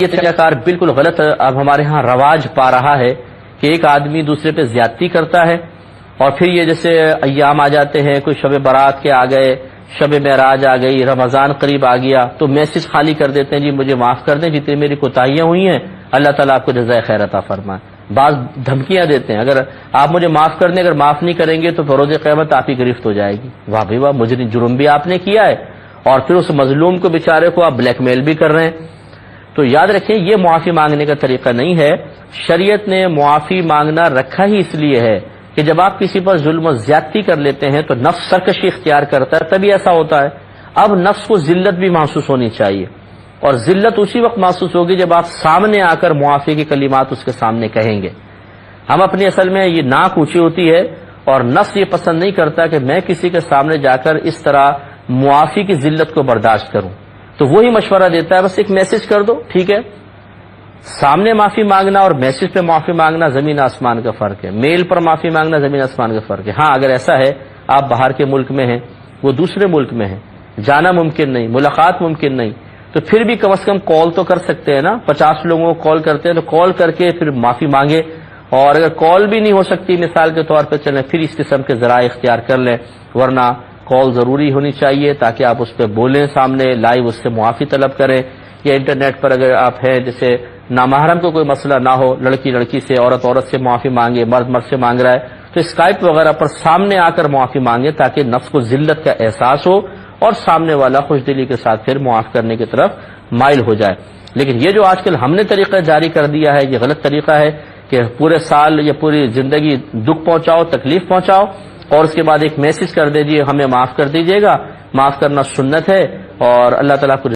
یہ طریقہ کار بالکل غلط اب ہمارے ہاں رواج پا رہا ہے کہ ایک آدمی دوسرے پہ زیادتی کرتا ہے اور پھر یہ جیسے ایام آ جاتے ہیں، کوئی شب برات کے آ گئے، شب معراج آ گئی، رمضان قریب آ گیا تو میسج خالی کر دیتے ہیں جی مجھے معاف کر دیں جتنی میری کوتاہیاں ہوئی ہیں، اللہ تعالیٰ آپ کو جزائے خیر عطا فرمائے۔ بعض دھمکیاں دیتے ہیں اگر آپ مجھے معاف کر دیں، اگر معاف نہیں کریں گے تو بروز قیامت آپ کی گرفت ہو جائے گی۔ واہ بھائی واہ، مجرم جرم بھی آپ نے کیا ہے اور پھر اس مظلوم کو بیچارے کو آپ بلیک میل بھی کر رہے ہیں۔ تو یاد رکھیں یہ معافی مانگنے کا طریقہ نہیں ہے۔ شریعت نے معافی مانگنا رکھا ہی اس لیے ہے کہ جب آپ کسی پر ظلم و زیادتی کر لیتے ہیں تو نفس سرکشی اختیار کرتا ہے، تبھی ایسا ہوتا ہے۔ اب نفس کو ذلت بھی محسوس ہونی چاہیے اور ذلت اسی وقت محسوس ہوگی جب آپ سامنے آ کر معافی کے کلمات اس کے سامنے کہیں گے۔ ہم اپنی اصل میں یہ ناک اونچی ہوتی ہے اور نفس یہ پسند نہیں کرتا کہ میں کسی کے سامنے جا کر اس طرح معافی کی ذلت کو برداشت کروں، تو وہی مشورہ دیتا ہے بس ایک میسج کر دو، ٹھیک ہے۔ سامنے معافی مانگنا اور میسج پہ معافی مانگنا زمین آسمان کا فرق ہے، میل پر معافی مانگنا زمین آسمان کا فرق ہے۔ ہاں اگر ایسا ہے آپ باہر کے ملک میں ہیں، وہ دوسرے ملک میں ہیں، جانا ممکن نہیں، ملاقات ممکن نہیں، تو پھر بھی کم از کم کال تو کر سکتے ہیں نا۔ 50 لوگوں کو کال کرتے ہیں تو کال کر کے پھر معافی مانگے، اور اگر کال بھی نہیں ہو سکتی مثال کے طور پہ چلیں پھر اس قسم کے ذرائع اختیار کر لیں، ورنہ کال ضروری ہونی چاہیے تاکہ آپ اس پہ بولیں، سامنے لائیو اس سے معافی طلب کریں، یا انٹرنیٹ پر اگر آپ ہیں جیسے نامحرم کو کوئی مسئلہ نہ ہو، لڑکی لڑکی سے، عورت سے معافی مانگے، مرد سے مانگ رہا ہے تو اسکائپ وغیرہ پر سامنے آ کر معافی مانگے تاکہ نفس کو ذلت کا احساس ہو اور سامنے والا خوش دلی کے ساتھ پھر معاف کرنے کی طرف مائل ہو جائے۔ لیکن یہ جو آج کل ہم نے طریقہ جاری کر دیا ہے یہ غلط طریقہ ہے کہ پورے سال یا پوری زندگی دکھ پہنچاؤ، تکلیف پہنچاؤ اور اس کے بعد ایک میسج کر دے جی ہمیں معاف کر دیجیے گا۔ معاف کرنا سنت ہے اور اللہ تعالیٰ کو